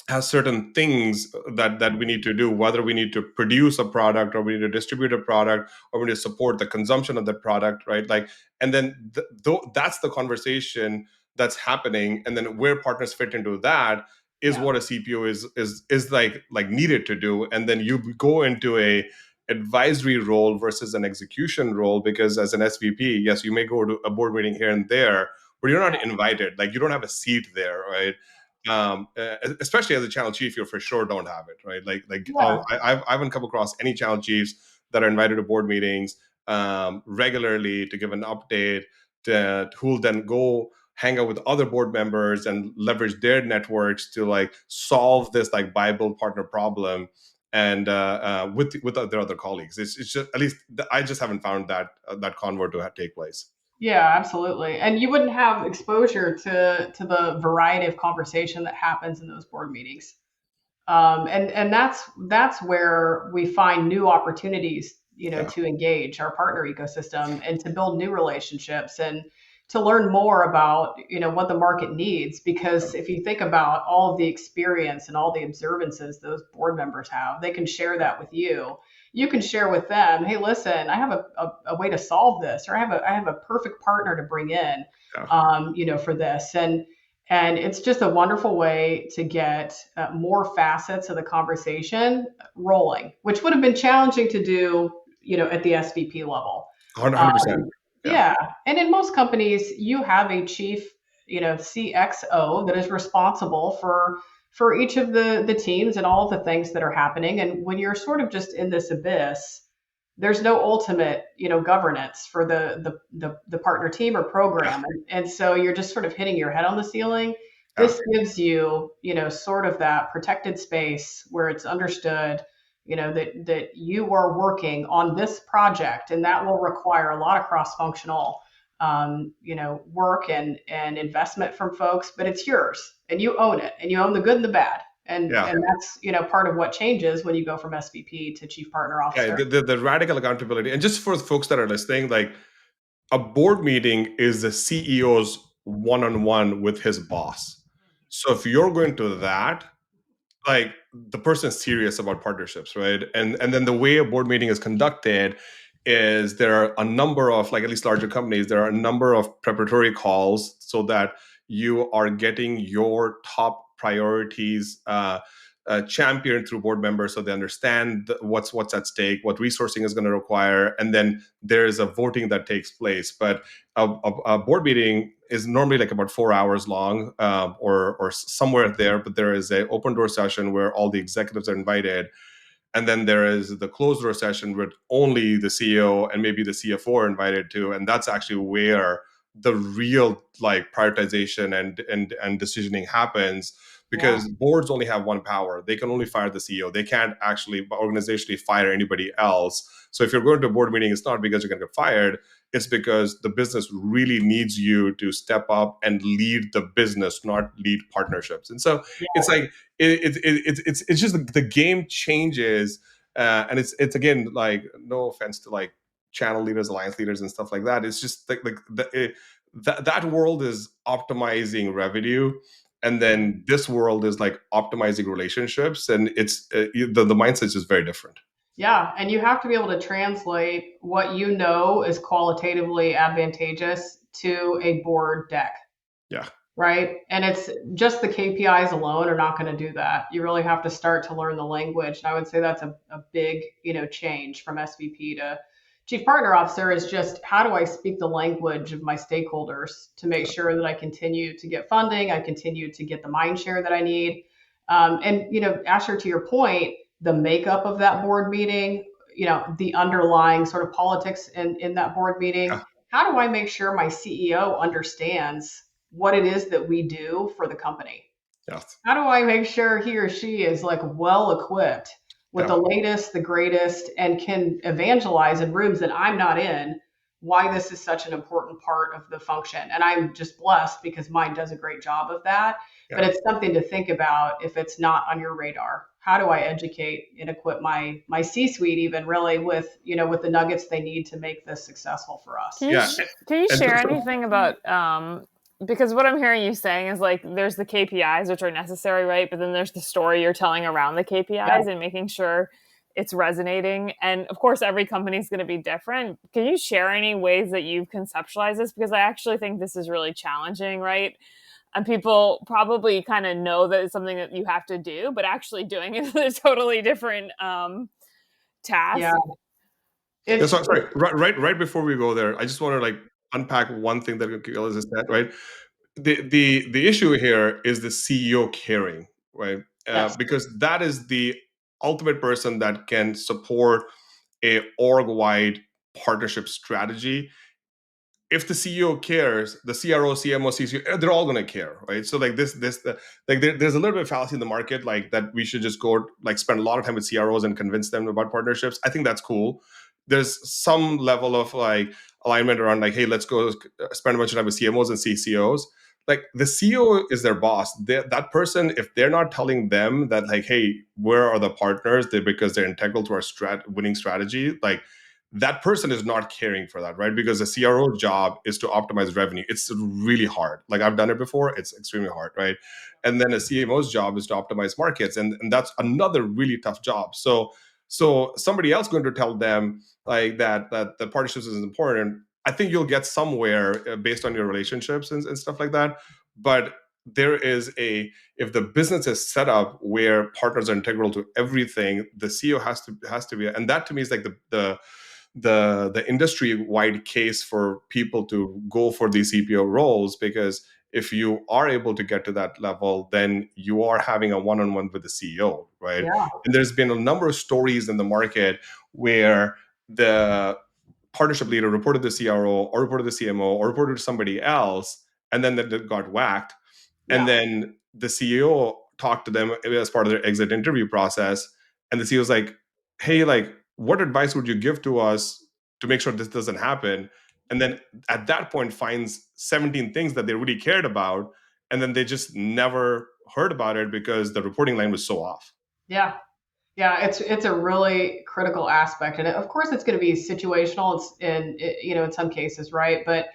has certain things that we need to do, whether we need to produce a product or we need to distribute a product or we need to support the consumption of that product, right? Like, and then that's the conversation that's happening, and then where partners fit into that is yeah, what a CPO is like needed to do. And then you go into a advisory role versus an execution role, because as an SVP, yes, you may go to a board meeting here and there, but you're not invited. Like you don't have a seat there, right? Especially as a channel chief, you for sure don't have it, right? yeah, I haven't come across any channel chiefs that are invited to board meetings regularly to give an update, who will then go hang out with other board members and leverage their networks to like solve this like Bible partner problem, and with their other colleagues. It's just, at least I just haven't found that convo to take place. yeah, absolutely. And you wouldn't have exposure to the variety of conversation that happens in those board meetings. And that's where we find new opportunities, Yeah. to engage our partner ecosystem and to build new relationships and to learn more about, what the market needs. Because if you think about all of the experience and all the observances those board members have, they can share that with you. You can share with them, hey, listen, I have a way to solve this, or I have a perfect partner to bring in, Yeah. for this. And it's just a wonderful way to get more facets of the conversation rolling, which would have been challenging to do, at the SVP level. 100%. Um, Yeah. yeah, and in most companies, you have a chief, CXO that is responsible for each of the teams and all of the things that are happening. And when you're sort of just in this abyss, there's no ultimate, governance for the partner team or program, and so you're just sort of hitting your head on the ceiling. Yeah. This gives you, sort of that protected space where it's understood, that you are working on this project, and that will require a lot of cross-functional, work and investment from folks, but it's yours, and you own it, and you own the good and the bad. And Yeah. and that's, part of what changes when you go from SVP to chief partner Yeah, officer. the radical accountability. And just for the folks that are listening, like a board meeting is the CEO's one-on-one with his boss. So if you're going to that, like the person's serious about partnerships, right? And then the way a board meeting is conducted is there are a number of, like, at least larger companies, there are a number of preparatory calls so that you are getting your top priorities championed through board members, so they understand what's at stake, what resourcing is going to require, and then there's a voting that takes place. But a board meeting is normally like about 4 hours long, or somewhere there. But there is a open door session where all the executives are invited, and then there is the closed door session with only the CEO and maybe the CFO are invited to, and that's actually where the real like prioritization and decisioning happens, Yeah. because boards only have one power. They can only fire the CEO. They can't actually organizationally fire anybody else. So if you're going to a board meeting, it's not because you're going to get fired. It's because the business really needs you to step up and lead the business, not lead partnerships. And so it's like it's just the game changes, and it's again, like, no offense to like channel leaders, alliance leaders, and stuff like that. It's just that world is optimizing revenue, and then this world is like optimizing relationships, and it's the mindset is just very different. Yeah, and you have to be able to translate what you know is qualitatively advantageous to a board deck. Yeah. right? And it's just the KPIs alone are not going to do that. You really have to start to learn the language. And I would say that's a big, change from SVP to Chief Partner Officer, is just how do I speak the language of my stakeholders to make sure that I continue to get funding, I continue to get the mind share that I need. And, Asher, to your point, the makeup of that board meeting, the underlying sort of politics in that board meeting. Yeah. How do I make sure my CEO understands what it is that we do for the company? Yes. How do I make sure he or she is like well equipped with Yeah. the latest, the greatest, and can evangelize in rooms that I'm not in why this is such an important part of the function? And I'm just blessed because mine does a great job of that. Yeah. But it's something to think about if it's not on your radar. How do I educate and equip my C-suite even really with with the nuggets they need to make this successful for us? Can you share anything about because what I'm hearing you saying is like there's the KPIs which are necessary, right? But then there's the story you're telling around the KPIs and making sure it's resonating. And of course, every company is going to be different. Can you share any ways that you've conceptualized this? Because I actually think this is really challenging, right? And people probably kind of know that it's something that you have to do, but actually doing it is a totally different task. Yeah. Sorry. Right before we go there, I just want to like unpack one thing that Mekaela just said. Right, the issue here is the CEO caring, right? Yes. Because that is the ultimate person that can support a org-wide partnership strategy. If the CEO cares, the CRO, CMO, CCO, they're all going to care, right? So like there's a little bit of fallacy in the market, like that we should just go like spend a lot of time with CROs and convince them about partnerships. I think that's cool. There's some level of like alignment around like, hey, let's go spend a bunch of time with CMOs and CCOs. Like the CEO is their boss. That person, if they're not telling them that like, hey, where are the partners? Because they're integral to our winning strategy, like that person is not caring for that, right? Because the CRO job is to optimize revenue. It's really hard. Like I've done it before. It's extremely hard, right? And then a CMO's job is to optimize markets. And that's another really tough job. So somebody else going to tell them like that the partnerships is important. I think you'll get somewhere based on your relationships and stuff like that. But there is if the business is set up where partners are integral to everything, the CEO has to be, and that to me is like the industry-wide case for people to go for these CPO roles, because if you are able to get to that level, then you are having a one-on-one with the CEO, right? Yeah. And there's been a number of stories in the market where the partnership leader reported to the CRO or reported to the CMO or reported to somebody else, and then they got whacked. Yeah. And then the CEO talked to them as part of their exit interview process. And the CEO was like, hey, like, what advice would you give to us to make sure this doesn't happen? And then at that point finds 17 things that they really cared about. And then they just never heard about it because the reporting line was so off. Yeah. Yeah, it's a really critical aspect, and of course, it's going to be situational. It's in some cases, right? But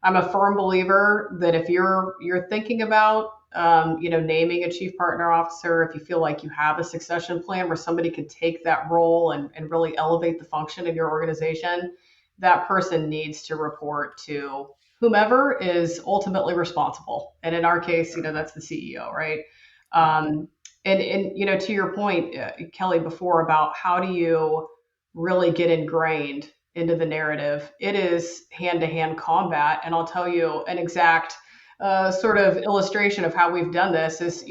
I'm a firm believer that if you're thinking about naming a chief partner officer, if you feel like you have a succession plan where somebody could take that role and really elevate the function in your organization, that person needs to report to whomever is ultimately responsible. And in our case, that's the CEO, right? And to your point, Kelly, before about how do you really get ingrained into the narrative, it is hand-to-hand combat. And I'll tell you an exact sort of illustration of how we've done this is,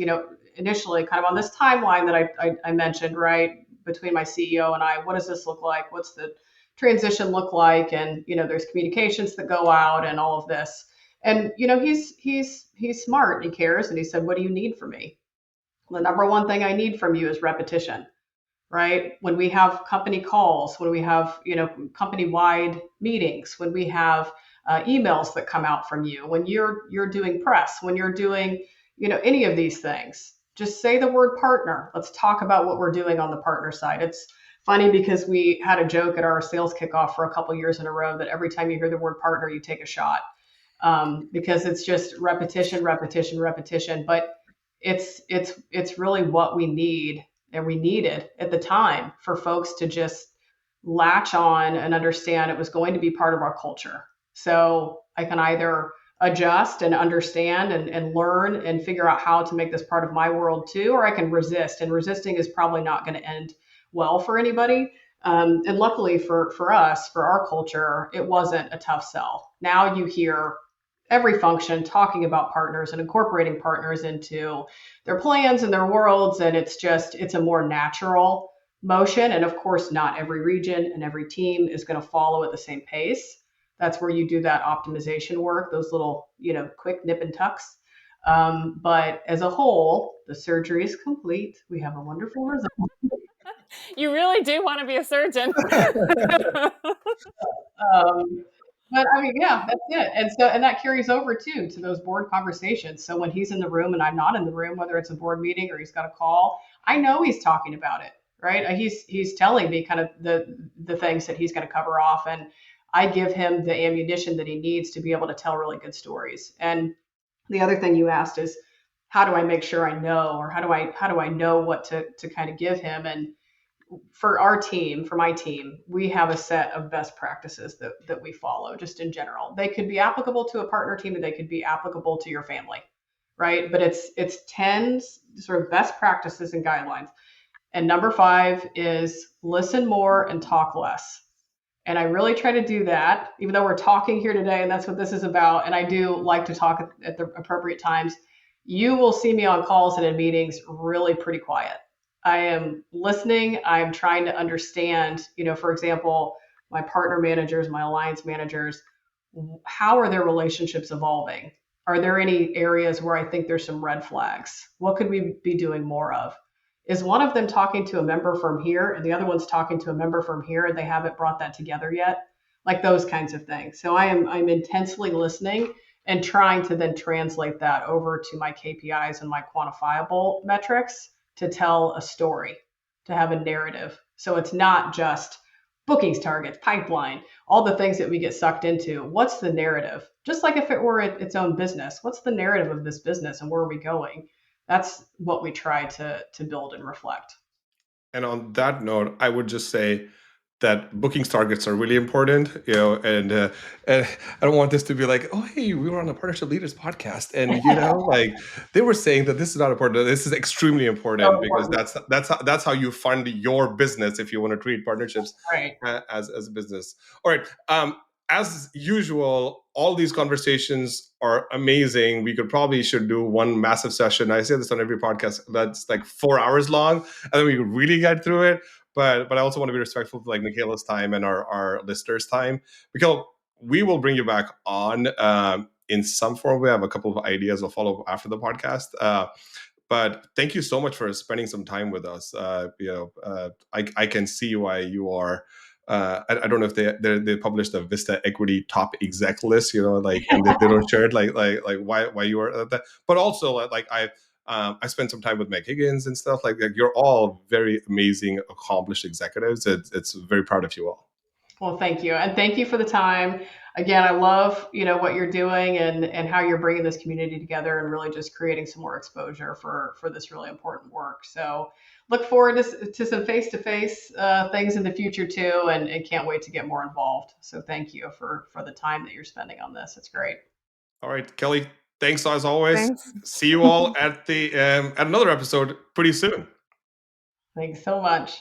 initially kind of on this timeline that I mentioned, right, between my CEO and I. What does this look like? What's the transition look like? And there's communications that go out and all of this. And he's smart and he cares. And he said, "What do you need from me?" The number one thing I need from you is repetition, right? When we have company calls, when we have, company-wide meetings, when we have emails that come out from you, when you're doing press, when you're doing, any of these things, just say the word partner. Let's talk about what we're doing on the partner side. It's funny because we had a joke at our sales kickoff for a couple of years in a row that every time you hear the word partner, you take a shot, because it's just repetition, repetition, repetition. But it's really what we need and we needed at the time for folks to just latch on and understand it was going to be part of our culture. So I can either adjust and understand and learn and figure out how to make this part of my world too, or I can resist. And resisting is probably not going to end well for anybody. And luckily for us, for our culture, it wasn't a tough sell. Now you hear every function talking about partners and incorporating partners into their plans and their worlds. And it's a more natural motion. And of course, not every region and every team is going to follow at the same pace. That's where you do that optimization work, those little, quick nip and tucks. But as a whole, the surgery is complete. We have a wonderful result. You really do want to be a surgeon. But I mean, yeah, that's it. And that carries over too to those board conversations. So when he's in the room and I'm not in the room, whether it's a board meeting or he's got a call, I know he's talking about it, right? He's telling me kind of the things that he's going to cover off, and I give him the ammunition that he needs to be able to tell really good stories. And the other thing you asked is, how do I make sure I know, or how do I know what to kind of give him? And for my team, we have a set of best practices that we follow just in general. They could be applicable to a partner team and they could be applicable to your family, right? But it's 10 sort of best practices and guidelines. And number 5 is listen more and talk less. And I really try to do that, even though we're talking here today, and that's what this is about. And I do like to talk at the appropriate times. You will see me on calls and in meetings really pretty quiet. I am listening. I'm trying to understand, for example, my partner managers, my alliance managers, how are their relationships evolving? Are there any areas where I think there's some red flags? What could we be doing more of? Is one of them talking to a member from here and the other one's talking to a member from here and they haven't brought that together yet? Like those kinds of things. So I'm intensely listening and trying to then translate that over to my KPIs and my quantifiable metrics to tell a story, to have a narrative. So it's not just bookings targets, pipeline, all the things that we get sucked into. What's the narrative? Just like if it were its own business, what's the narrative of this business and where are we going? That's what we try to build and reflect. And on that note, I would just say that bookings targets are really important, and I don't want this to be like, oh, hey, we were on a Partnership Leaders podcast, and like they were saying that this is not important. This is extremely important because that's how you fund your business if you want to treat partnerships right. as a business. All right. As usual, all these conversations are amazing. We should do one massive session. I say this on every podcast that's like 4 hours long, and then we could really get through it. But I also want to be respectful to like Mekaela's time and our listeners' time. Mekaela, we will bring you back on in some form. We have a couple of ideas of follow up after the podcast. But thank you so much for spending some time with us. I can see why you are. I don't know if they published the VISTA Equity top exec list, and they don't share it like why you are that. But also like I spent some time with Meg Higgins and stuff like that. You're all very amazing, accomplished executives. It's very proud of you all. Well, thank you. And thank you for the time. Again, I love, what you're doing and how you're bringing this community together and really just creating some more exposure for this really important work. So look forward to some face-to-face things in the future too, and can't wait to get more involved. So thank you for the time that you're spending on this. It's great. All right, Kelly, thanks as always. Thanks. See you all at another episode pretty soon. Thanks so much.